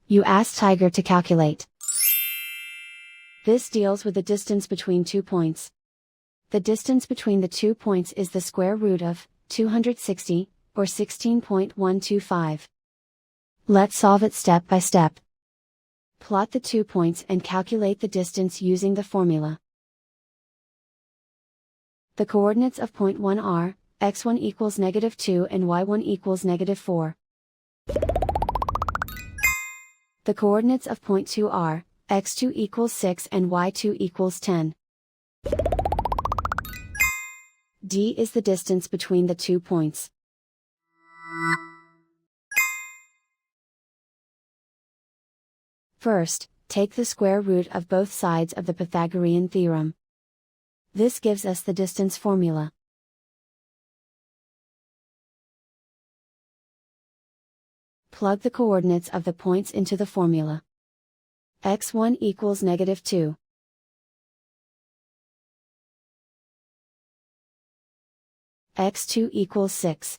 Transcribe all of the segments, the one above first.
You ask Tiger to calculate. This deals with the distance between 2 points. The distance between the 2 points is the square root of 260, or 16.125. Let's solve it step by step. Plot the 2 points and calculate the distance using the formula. The coordinates of point 1 are, x1 equals -2 and y1 equals -4. The coordinates of point 2 are, x2 equals 6 and y2 equals 10. D is the distance between the 2 points. First, take the square root of both sides of the Pythagorean theorem. This gives us the distance formula. Plug the coordinates of the points into the formula. x1 equals -2. x2 equals 6.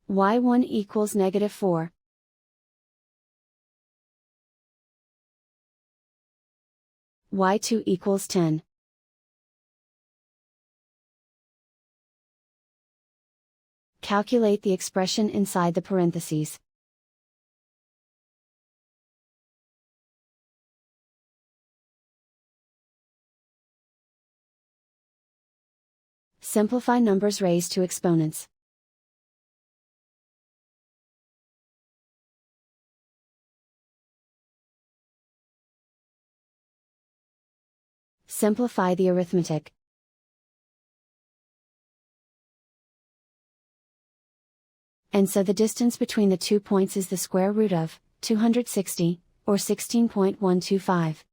y1 equals -4. y2 equals 10. Calculate the expression inside the parentheses. Simplify numbers raised to exponents. Simplify the arithmetic. And so the distance between the 2 points is the square root of 260, or 16.125.